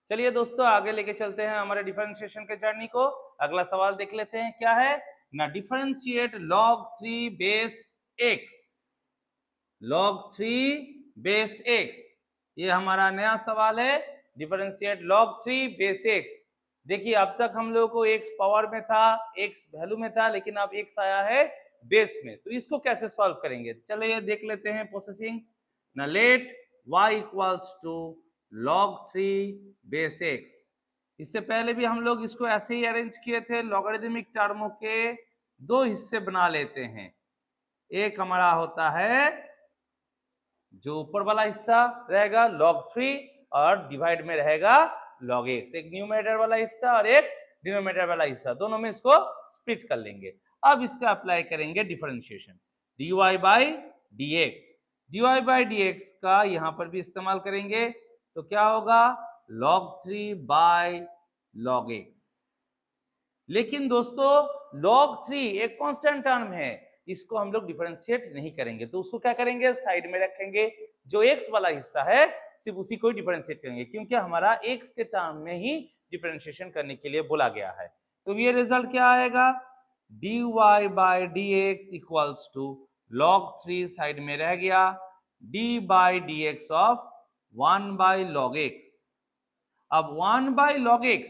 चलिए दोस्तों आगे लेके चलते हैं हमारे डिफरेंशिएशन के जर्नी को। अगला सवाल देख लेते हैं क्या है ना, differentiate log 3 base x। log 3 base x ये हमारा नया सवाल है। Differentiate log 3 base x। देखिए अब तक हम लोगों को x पावर में था, x वैल्यू में था, लेकिन अब x आया है बेस में। तो इसको कैसे सॉल्व करेंगे, चलिए देख लेते हैं प्रोसेसिंग्स ना। Let y equals to log 3 base x। इससे पहले भी हम लोग इसको ऐसे ही अरेंज किए थे, लॉगरिदमिक टर्मों के दो हिस्से बना लेते हैं। एक हमारा होता है जो ऊपर वाला हिस्सा रहेगा log 3 और डिवाइड में रहेगा log x। एक न्यूमरेटर वाला हिस्सा और एक डिनोमिनेटर वाला हिस्सा, दोनों में इसको स्प्लिट कर लेंगे। अब इसका अप्लाई करेंगे differentiation dy by dx। dy by dx का यहां पर भी इस्तेमाल करेंगे तो क्या होगा log 3 बाई log x। लेकिन दोस्तों log 3 एक कांस्टेंट टर्म है, इसको हम लोग डिफरेंशिएट नहीं करेंगे, तो उसको क्या करेंगे साइड में रखेंगे। जो x वाला हिस्सा है सिर्फ उसी को ही डिफरेंशिएट करेंगे, क्योंकि हमारा x के टर्म में ही डिफरेंशिएशन करने के लिए बोला गया है। तो ये रिजल्ट क्या आएगा, dy by dx equals to log 3 side में रह गया d by dx of 1 by log x। अब 1 बाई log x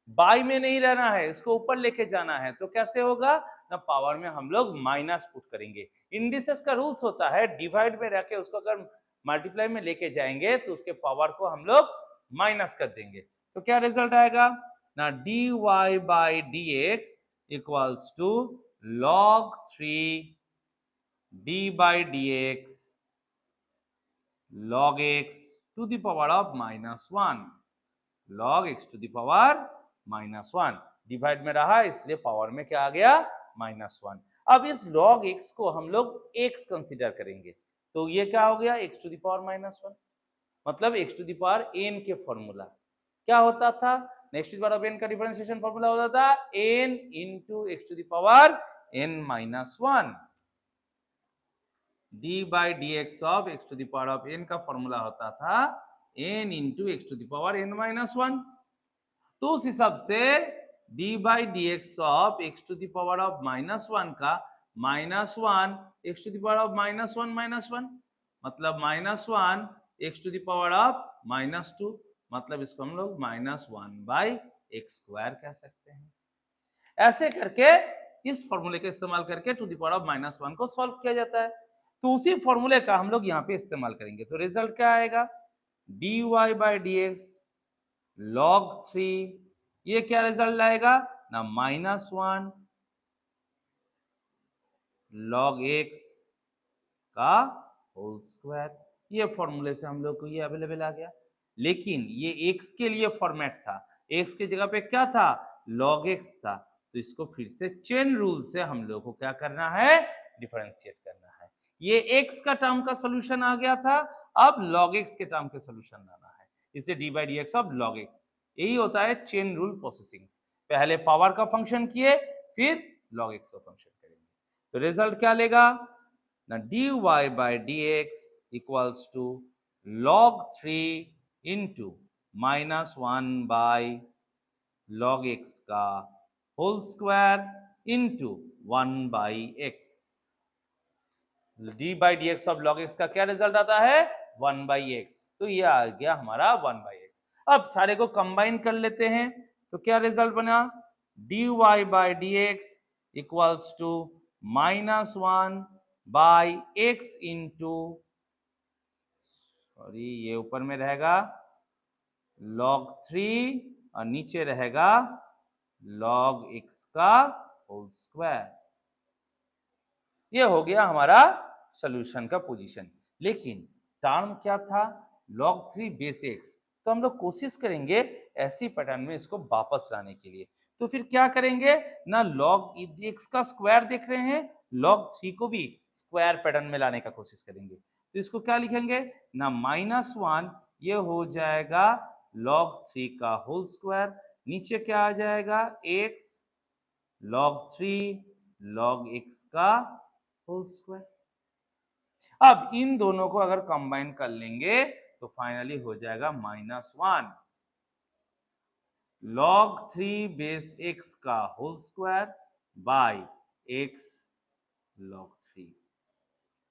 बाई में नहीं रहना है, इसको ऊपर लेके जाना है, तो कैसे होगा ना, पावर में हम लोग माइनस पुट करेंगे। इंडिसेस का रूल्स होता है डिवाइड में रह के उसको अगर मल्टीप्लाई में लेके जाएंगे तो उसके पावर को हम लोग माइनस कर देंगे। तो क्या रिजल्ट आएगा ना, dy by dx equals to log 3 d by dx log x to the power of -1, log x to the power -1। Divide में रहा इसलिए पावर में क्या आ गया -1। अब इस log x को हम लोग x कंसीडर करेंगे, तो ये क्या हो गया x टू द पावर -1, मतलब x to the power n के फॉर्मूला क्या होता था, next to the power of n का डिफरेंशिएशन फॉर्मूला होता था n into x to the power n-1। d by dx of x to the power of n का formula होता था n into x to the power n-1। तो उस हिसाब से d by dx of x to the power of -1 का -1 x to the power of -1 मतलब -1 x to the power of -2, मतलब इसको हम लोग -1 बाई एक्स स्क्वायर कह सकते हैं। ऐसे करके इस फॉर्मूले का इस्तेमाल करके टू द पावर ऑफ -1 को सॉल्व किया जाता है। तो उसी फॉर्मूले का हम लोग यहाँ पे इस्तेमाल करेंगे, तो रिजल्ट क्या आएगा, dy बाई dx log 3, ये क्या रिजल्ट आएगा ना, -1 log x का होल स्क्वायर। ये फॉर्मूले से हम लोग को ये अवेलेबल आ गया। लेकिन ये x के लिए फॉर्मेट था, x की जगह पे क्या था log x था, तो इसको फिर से चेन रूल से हम लोग को क्या करना है, डिफरेंशिएट करना है। ये x का टर्म का सॉल्यूशन आ गया था, अब log x के टर्म के सॉल्यूशन लाना है, इसे d by D x of log x। यही होता है चेन रूल प्रोसेसिंग, पहले पावर का फंक्शन किए फिर log x का फंक्शन करेंगे। तो रिजल्ट क्या लेगा ना, dy by dx equals to log 3 into -1 by log x का whole square into 1 by x। d by D x of log x का क्या रिजल्ट आता है 1 बाई x, तो ये आ गया हमारा 1 बाई x। अब सारे को कंबाइन कर लेते हैं, तो क्या रिजल्ट बना, dy by dx equals to -1 by x into, sorry ये ऊपर में रहेगा log 3 और नीचे रहेगा log x का होल स्क्वायर। ये हो गया हमारा सॉल्यूशन का पोजीशन। लेकिन टर्म क्या था log 3 बेस x, तो हम लोग कोशिश करेंगे ऐसी पैटर्न में इसको वापस लाने के लिए। तो फिर क्या करेंगे ना, log x का स्क्वायर देख रहे हैं, log 3 को भी स्क्वायर पैटर्न में लाने का कोशिश करेंगे। तो इसको क्या लिखेंगे ना, -1 ये हो जाएगा log 3 का होल स्क्वायर, नीचे क्या आ जाएगा x log 3 log x का होल स्क्वायर। अब इन दोनों को अगर कंबाइन कर लेंगे तो फाइनली हो जाएगा -1 log 3 बेस x का whole square by x log 3।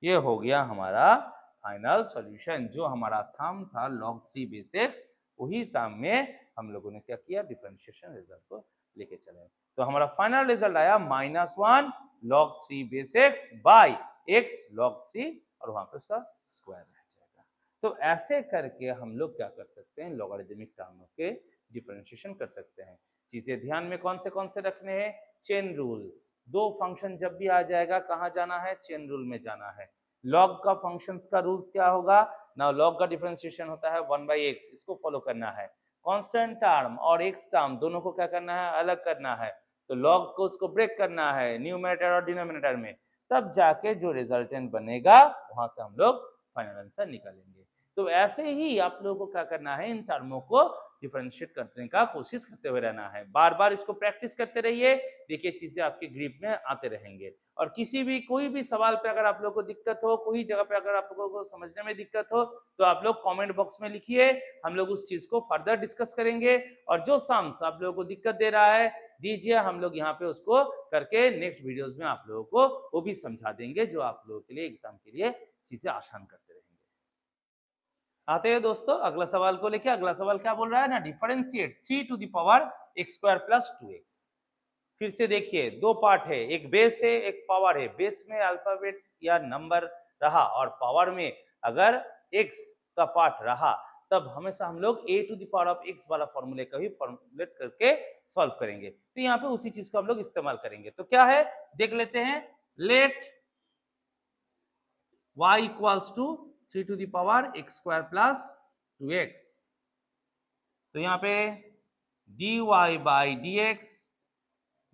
ये हो गया हमारा फाइनल सॉल्यूशन। जो हमारा थम था log 3 बेस x, वही टर्म में हम लोगों ने क्या किया, डिफरेंशिएशन रिजल्ट को लेके चले। तो हमारा फाइनल रिजल्ट आया -1 log 3 base x by x log 3 और वहां पे उसका स्क्वायर रह जाएगा। तो ऐसे करके हम लोग क्या कर सकते हैं, लॉगरिदमिक टर्मों के डिफरेंशिएशन कर सकते हैं। चीजें ध्यान में कौन से रखने हैं, चेन रूल। दो फंक्शन जब भी आ जाएगा कहाँ जाना है, चेन रूल में जाना है। लॉग का फंक्शंस का रूल्स क्या होगा ना, लॉग का डिफरेंशिएशन होता है 1/x, इसको फॉलो करना है। कांस्टेंट टर्म और x टर्म दोनों को क्या करना है, अलग करना है। तो लॉग को उसको ब्रेक करना है न्यूमरेटर और डिनोमिनेटर में, तब जाके जो रिजल्टेंट बनेगा वहां से हम लोग फाइनल आंसर निकालेंगे। तो ऐसे ही आप लोगों को क्या करना है, इन टर्मों को डिफरेंशिएट करने का कोशिश करते हुए रहना है। बार बार इसको प्रैक्टिस करते रहिए, देखिए चीजें आपके ग्रिप में आते रहेंगे। और किसी भी कोई भी सवाल पे अगर आप लोगों को दिक्कत हो, कोई जगह पे अगर आप लोगों को समझने में दिक्कत हो, तो आप लोग कमेंट बॉक्स में लिखिए, हम लोग उस चीज को फर्दर डिस्कस करेंगे। और जो सम्स आप लोगों को दिक्कत दे रहा है दीजिए, हम लोग यहाँ पे उसको करके नेक्स्ट वीडियोस में आप लोगों को वो भी समझा देंगे, जो आप लोगों के लिए एग्जाम के लिए चीजें आसान करते रहेंगे। आते हैं दोस्तों अगला सवाल को लेके। अगला सवाल क्या बोल रहा है ना, differentiate 3 to the power x² plus 2x। फिर से देखिए, दो पार्ट है, एक बेस है एक पावर है। बेस में अल्फाबेट या नंबर रहा और पावर में अगर x का पार्ट रहा, तब हमेशा हम लोग a to the power of x वाला फॉर्मूले का ही फॉर्मुलेट करके सॉल्व करेंगे। तो यहाँ पे उसी चीज को हम लोग इस्तेमाल करेंगे। तो क्या है देख लेते हैं, let y equals to 3 to the power x² plus 2x। तो यहाँ पे dy by dx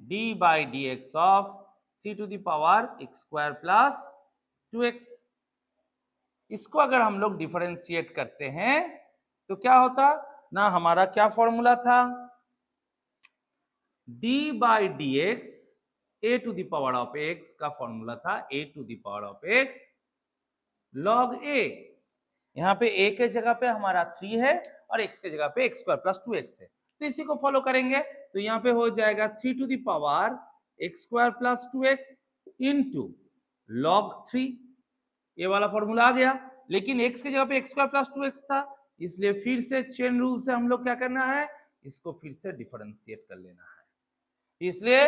d by dx of 3 to the power x² plus 2x। इसको अगर हम लोग डिफरेंशिएट करते हैं तो क्या होता ना, हमारा क्या फॉर्मूला था, d by dx a to the power of x का फॉर्मूला था a to the power of x log a। यहाँ पे a के जगह पे हमारा 3 है और x के जगह पे x² प्लस 2x है, तो इसी को फॉलो करेंगे। तो यहाँ पे हो जाएगा 3 to the power x² plus 2x into log 3। ये वाला फॉर्मूला आ गया, लेकिन x की जगह पे x² प्लस 2x था, इसलिए फिर से चेन रूल से हम लोग क्या करना है, इसको फिर से डिफरेंशिएट कर लेना है। इसलिए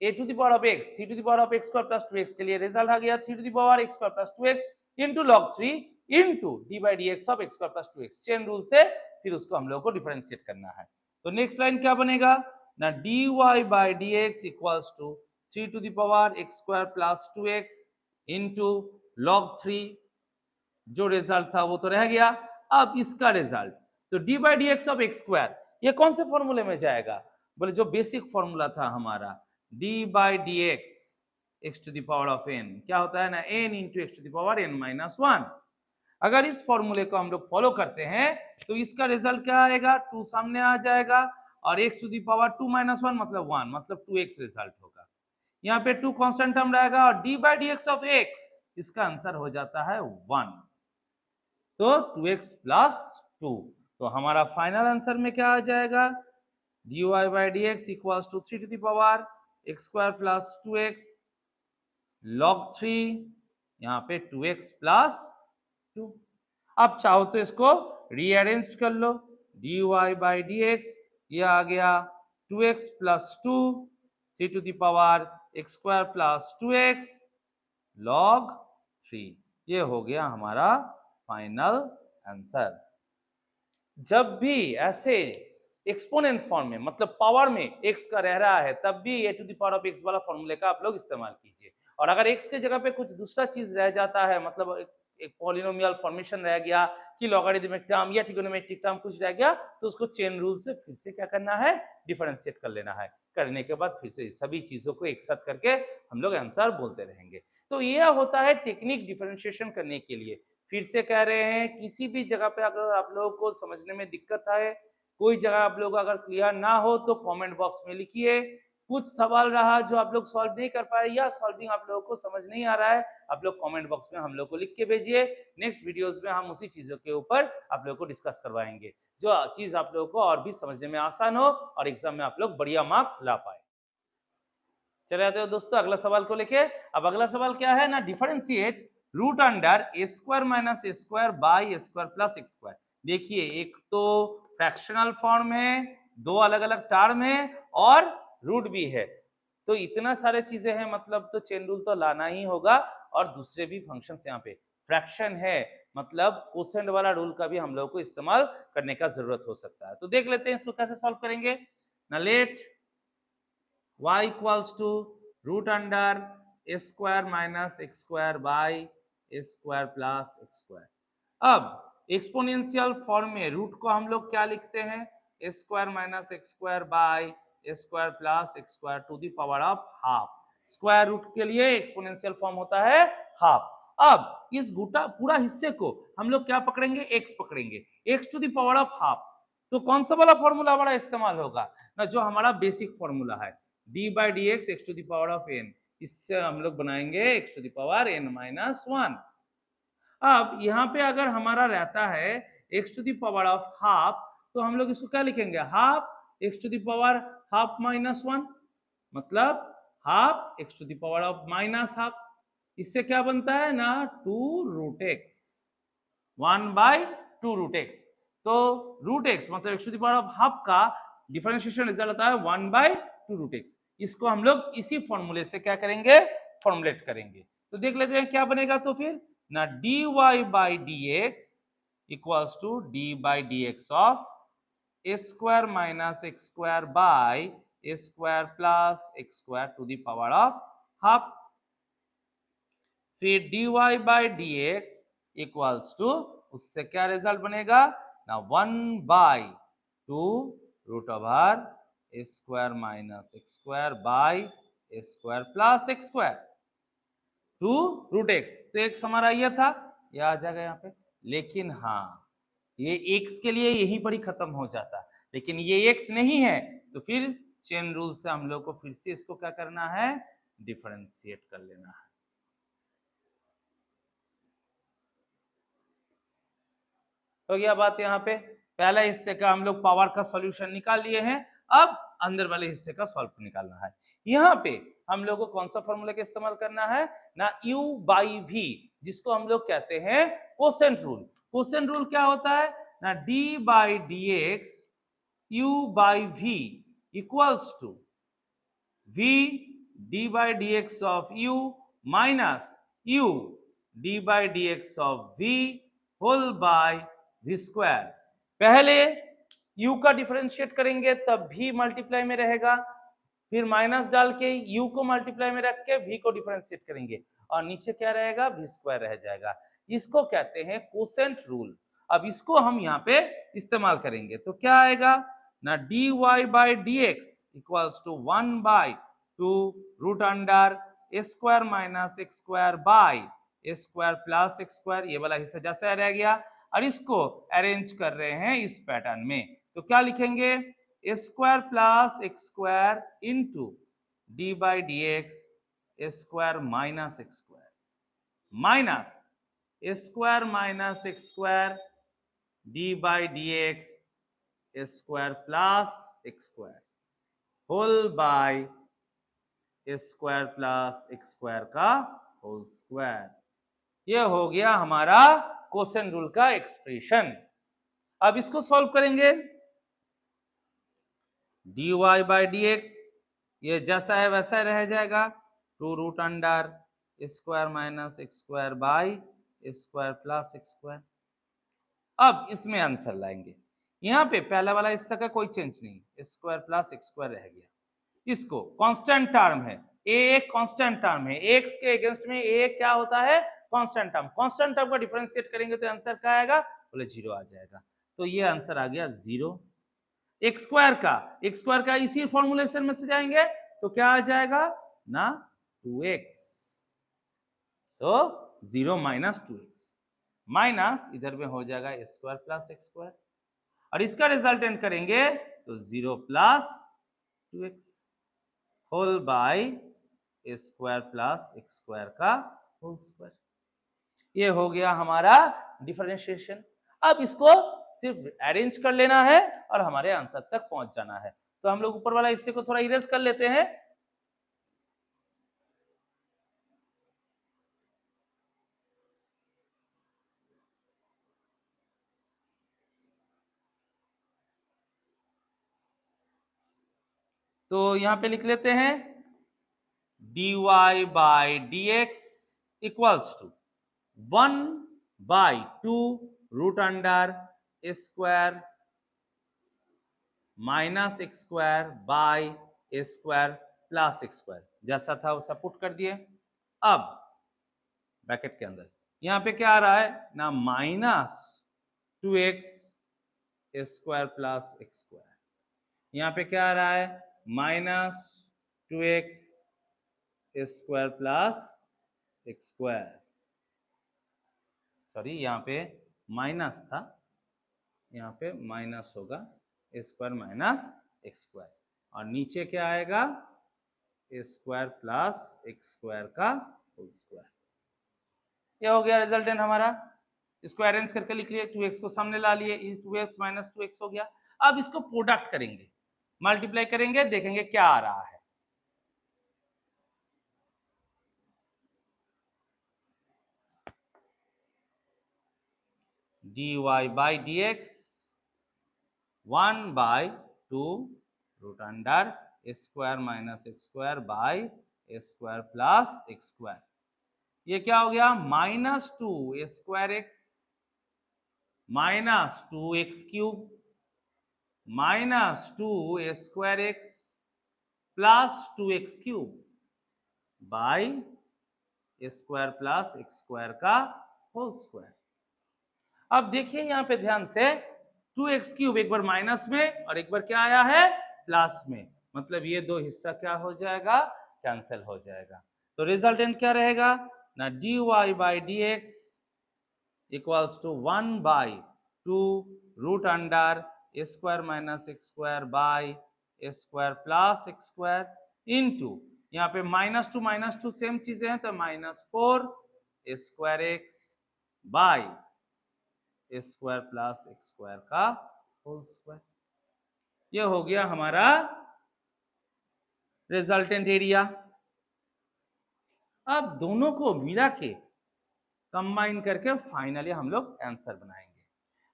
a to the power of x 3 to the power of x² plus 2x के लिए रिजल्ट आ गया 3 to the power x² plus 2x into log 3 into d by dx of x² plus 2x। Chain rule से फिर उसको हम लोग को डिफरेंशिएट करना है। तो नेक्स्ट लाइन क्या बनेगा ना, dy by dx equals to 3 to the power x² plus 2x into log 3। जो रिजल्ट था वो तो रह गया, अब इसका रिजल्ट तो d by dx of x², ये कौन से फॉर्मूले में जाएगा, बोले जो बेसिक फॉर्मूला था हमारा d by dx x to the power of n, क्या होता है ना n into x to the power n minus 1। अगर इस फॉर्मूले को हम लोग फॉलो करते हैं तो इसका रिजल्ट क्या आएगा, 2 सामने आ जाएगा और x to the power 2 minus 1 मतलब 1, मतलब 2x रिजल्ट होगा। यहाँ पे 2 कांस्टेंट टर्म रहेगा और d by dx of x, इसका आंसर हो जाता है 1, तो 2x प्लस 2। तो हमारा फाइनल आंसर में क्या आ जाएगा, dy by dx equals to 3 to the power x² plus 2x log 3, यहाँ पे 2x प्लस 2। अब चाहो तो इसको रीअरेंज कर लो, dy बाई dx ये आ गया 2x plus 2 3 to the power x² plus 2x log 3। ये हो गया हमारा फाइनल आंसर। जब भी ऐसे एक्सपोनेंट फॉर्म में मतलब पावर में x का रह रहा है, तब भी a to the power of x वाला फॉर्मूले का आप लोग इस्तेमाल कीजिए। और अगर x के जगह पे कुछ दूसरा चीज रह जाता है, मतलब एक पॉलिनोमियल फॉर्मेशन रह गया कि लॉगरिथमिक टर्म या ट्रिगोनोमेट्रिक टर्म कुछ रह गया, तो उसको चेन रूल से फिर से क्या करना है, डिफरेंशिएट कर लेना है। करने के बाद फिर से सभी चीजों को एक साथ करके हम लोग आंसर बोलते रहेंगे। तो यह होता है टेक्निक डिफरेंशिएशन करने के लिए। फिर से कह रहे हैं, किसी भी जगह पे अगर आप लोगों को समझने में दिक्कत आए, कोई जगह आप लोग अगर क्लियर ना हो, तो कमेंट बॉक्स में लिखिए, कुछ सवाल रहा जो आप लोग सॉल्व नहीं कर पाए या सॉल्विंग आप लोगों को समझ नहीं आ रहा है, आप लोग कमेंट बॉक्स में हम लोग को लिख के भेजिए। नेक्स्ट वीडियोस में हम उसी चीजों के ऊपर आप लोगों को डिस्कस करवाएंगे जो चीज आप लोगों को और भी समझने में आसान हो और एग्जाम में आप लोग बढ़िया मार्क्स ला पाए। चले आते हो दोस्तों अगला सवाल को लेके। अब अगला सवाल क्या है ना, differentiate root under a square minus a square by a square plus x square. देखिए एक तो फ्रैक्शनल फॉर्म है, दो अलग अलग टर्म है और रूट भी है, तो इतना सारे चीजें हैं, मतलब तो चेन रूल तो लाना ही होगा। और दूसरे भी फंक्शंस यहाँ पे फ्रैक्शन है, मतलब कोसेंट वाला रूल का भी हम लोग को इस्तेमाल करने का जरूरत हो सकता है। तो देख लेते हैं इसको कैसे सॉल्व करेंगे ना। Let y equals to root under a square minus x square by a square plus x square. अब एक्सपोनेंशियल फॉर्म में रूट को हम लोग क्या लिखते हैं, a square minus x square by a square plus x square to the power of half. Square root के लिए एक्सपोनेंशियल फॉर्म होता है हाफ। अब इस पूरा हिस्से को हम लोग क्या पकड़ेंगे, x पकड़ेंगे, x to the power of half. तो कौन सा वाला फॉर्मूला हमारा इस्तेमाल होगा ना, जो हमारा बेसिक फॉर्मूला है d by D x x to the power of n। इससे हम लोग बनाएंगे x to the power n minus 1। अब यहाँ पे अगर हमारा रहता है x to the power of half, तो हम लोग इसको क्या लिखेंगे, half x to the power half minus 1, मतलब half x to the power of minus half. इससे क्या बनता है ना, 2 root x, 1 by 2 root x. तो रूट एक्स मतलब x to the power of half का डिफरेंशिएशन रिजल्ट होता है 1 बाई 2 रूट एक्स। इसको हम लोग इसी फॉर्मूले से क्या करेंगे, फॉर्मुलेट करेंगे। तो देख लेते हैं क्या बनेगा। तो फिर ना dy by D x equals to d by D x of a square minus x square by a square plus x square to the power of half. फिर dy by D x equals to, उससे क्या result बनेगा ना, 1 by 2 root over a square minus x square by a square plus x square two root x. तो x हमारा ये था, ये आ जाएगा यहाँ पे। लेकिन हाँ, ये एक्स के लिए यहीं पर ही खत्म हो जाता, लेकिन ये एक्स नहीं है, तो फिर चेन रूल से हम लोग को फिर से इसको क्या करना है, डिफरेंशिएट कर लेना है। तो यह बात यहाँ पे पहला हिस्से का हम लोग पावर का सॉल्यूशन निकाल लिए हैं। अब अंदर वाले हिस्से का सॉल्व निकालना है। यहाँ पे हम लोग को कौन सा फॉर्मूला का इस्तेमाल करना है ना, u बाई v, जिसको हम लोग कहते हैं कोसेंट रूल। कोसेंट रूल क्या होता है ना, d by D x u by v equals to v d by D x of u minus u d by D x of v whole by v square. पहले u का differentiate करेंगे तब v multiply में रहेगा, फिर minus डाल के u को मल्टीप्लाई में रख के v को डिफरेंशिएट करेंगे और नीचे क्या रहेगा, v स्क्वायर रह जाएगा। इसको कहते हैं कोसेंट रूल। अब इसको हम यहाँ पे इस्तेमाल करेंगे तो क्या आएगा ना, dy by D x equals to 1 by 2 root under a square minus x square by a square plus x square. ये वाला हिस्सा जैसा रह गया और इसको अरेंज कर रहे हैं इस पैटर्न में। तो क्या लिखेंगे, a square plus x square into d by D x a square minus x square minus a square minus x square d by D x a square plus x square whole by a square plus x square का whole square. ये हो गया हमारा quotient rule का expression. अब इसको solve करेंगे, dy by D x ये जैसा है वैसा रह जाएगा, 2 root under a square minus x square by a square plus x square. अब इसमें आंसर लाएंगे, यहाँ पे पहला वाला हिस्सा का कोई चेंज नहीं, स्क्वायर प्लस एक्स स्क्वायर रह गया। इसको कांस्टेंट टर्म है, a एक कांस्टेंट टर्म है, x के अगेंस्ट में a क्या होता है, कांस्टेंट टर्म। कांस्टेंट टर्म का डिफरेंशिएट करेंगे तो आंसर क्या आएगा, बोले 0 आ जाएगा। तो ये आंसर आ गया 0। एक्स स्क्वायर का इसी फॉर्मुलेशन में से जाएंगे तो क्या आ जाएगा ना, 2x। तो 0 माइनस 2x माइनस इधर में हो जाएगा a square plus x square और इसका रिजल्टेंट करेंगे तो 0 plus 2x। Whole by a square plus x square का होल स्क्वायर। ये हो गया हमारा डिफरेंशिएशन। अब इसको सिर्फ अरेंज कर लेना है और हमारे आंसर तक पहुंच जाना है। तो हम लोग ऊपर वाला हिस्से को थोड़ा इरेज कर लेते हैं। तो यहां पे लिख लेते हैं dy by D x equals to 1/2 root under a square minus x square by a square plus x square, जैसा था वैसा पुट कर दिए। अब ब्रैकेट के अंदर यहां पे क्या आ रहा है ना, minus 2x square plus x square, यहाँ पे क्या आ रहा है minus 2x square plus x square. Sorry, यहाँ पे माइनस था, यहाँ पे माइनस होगा स्क्वायर माइनस एक्स स्क्वायर, और नीचे क्या आएगा स्क्वायर प्लस एक्स स्क्वायर का होल स्क्वायर। यह हो गया रिजल्टेंट हमारा। इसको अरेंज करके लिख लिए, 2x को सामने ला लिए, 2x माइनस 2x हो गया। अब इसको प्रोडक्ट करेंगे, मल्टीप्लाई करेंगे, देखेंगे क्या आ रहा है। dy by D x 1/2 root under square minus x square by square plus x square. ये क्या हो गया minus 2 square x minus 2x cube minus 2 square x plus 2x cube by square plus x square का whole square. अब देखिए यहां पे ध्यान से 2x क्यूब एक बार माइनस में और एक बार क्या आया है प्लस में, मतलब ये दो हिस्सा क्या हो जाएगा कैंसिल हो जाएगा। तो रिजल्टेंट क्या रहेगा ना, dy by D x equals to 1/2 root under square minus x square by square plus x square into, यहाँ पे -2 सेम चीजें हैं तो -4 square x by square plus x square का होल स्क्वायर। ये हो गया हमारा रिजल्टेंट एरिया। अब दोनों को मिला के कंबाइन करके फाइनली हम लोग आंसर बनाएंगे।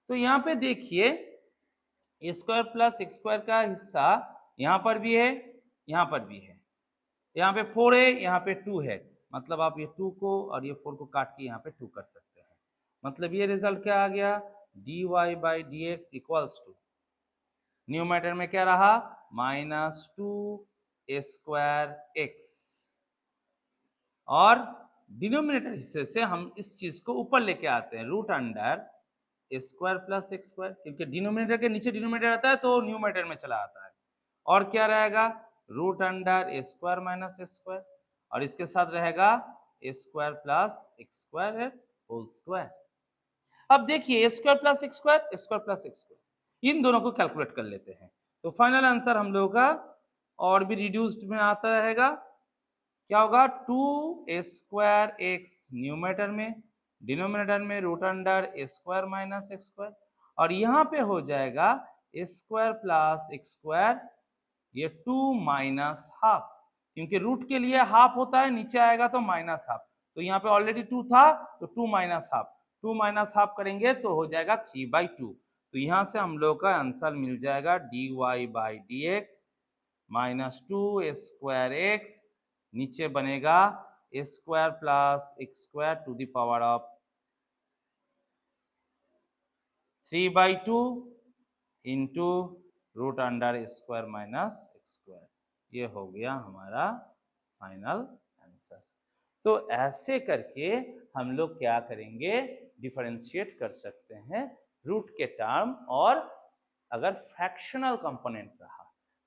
तो यहाँ पे देखिए स्क्वायर प्लस एक्स स्क्वायर का हिस्सा यहाँ पर भी है, यहाँ पर भी है, यहाँ पे 4 है, यहाँ पे 2 है, मतलब आप ये 2 को और ये 4 को काट के यहाँ पे 2 कर सकते हैं। मतलब ये रिजल्ट क्या आ गया dy by D x equals to, numerator में क्या रहा -2 स्क्वायर एक्स, और डिनोमिनेटर हिस्से से हम इस चीज को ऊपर लेके आते हैं root under square plus x square, क्योंकि डिनोमिनेटर के नीचे डिनोमिनेटर आता है तो न्यूमरेटर में चला आता है। और क्या रहेगा root under square minus square, और इसके साथ रहेगा square plus x square whole square. अब देखिए square plus x square, square plus x square, इन दोनों को कैलकुलेट कर लेते हैं। तो फाइनल आंसर हम लोगों का और भी रिड्यूस्ड में आता रहेगा, क्या होगा 2 स्क्वायर एक्स न्यूमरेटर में, डिनोमिनेटर में root under square minus x square, और यहाँ पे हो जाएगा स्क्वायर प्लस एक्स स्क्वायर, ये 2 माइनस हाफ, क्योंकि रूट के लिए हाफ होता है, नीचे आएगा तो माइनस हाफ, तो यहाँ पे ऑलरेडी 2 था तो 2 माइनस हाफ, 2 माइनस हाफ करेंगे तो हो जाएगा 3/2। तो यहाँ से हम लोग का आंसर मिल जाएगा dy by D x -2 square x, नीचे बनेगा square plus x square to the power of 3/2 into root under square minus x square. ये हो गया हमारा फाइनल आंसर। तो ऐसे करके हम लोग क्या करेंगे डिफरेंशिएट कर सकते हैं रूट के टर्म, और अगर फ्रैक्शनल कंपोनेंट रहा,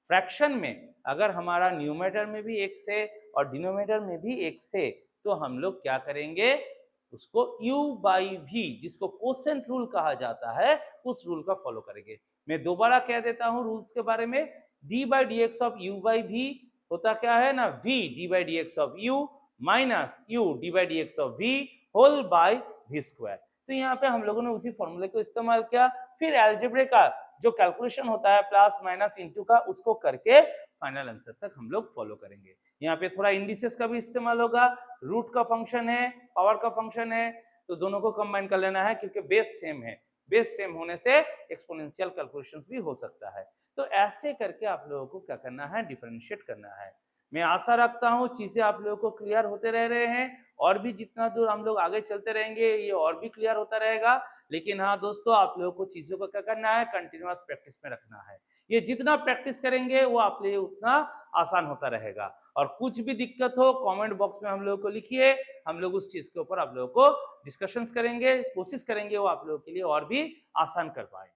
फ्रैक्शन में अगर हमारा न्यूमरेटर में भी x है और डिनोमिनेटर में भी x है, तो हम लोग क्या करेंगे उसको u बाई v, जिसको कोसेंट रूल कहा जाता है, उस रूल का फॉलो करेंगे। मैं दोबारा कह देता हूं रूल्स के बारे में, d by D x of u by v होता क्या है ना, v d by D x of u minus u d by D x of v whole by v square. तो यहाँ पे हम लोगों ने उसी फॉर्मूले को इस्तेमाल किया, फिर अलजेब्रे का जो कैलकुलेशन होता है प्लस माइनस इनटू का, उसको करके फाइनल आंसर तक हम लोग फॉलो करेंगे। यहाँ पे थोड़ा इंडिसेस का भी इस्तेमाल होगा, रूट का फंक्शन है, पावर का फंक्शन है, तो दोनों को कंबाइन कर लेना है क्योंकि बेस सेम है, बेस सेम होने से एक्सपोनेंशियल कैलकुलेशंस भी हो सकता है। तो ऐसे करके आप लोगों को क्या करना है, डिफरेंशिएट करना है। मैं आशा रखता हूँ चीजें आप लोगों को क्लियर होते रह रहे हैं, और भी जितना दूर हम लोग आगे चलते रहेंगे ये और भी क्लियर होता रहेगा। लेकिन हाँ दोस्तों, आप लोगों को चीजों को क्या करना है, कंटिन्यूअस प्रैक्टिस में रखना है। ये जितना प्रैक्टिस करेंगे वो आप लिए उतना आसान होता रहेगा। और कुछ भी दिक्कत हो कमेंट बॉक्स में हम लोगों को लिखिए, हम लोग उस चीज के ऊपर आप लोगों को डिस्कशंस करेंगे, कोशिश करेंगे वो आप लोगों के लिए और भी आसान कर पाए।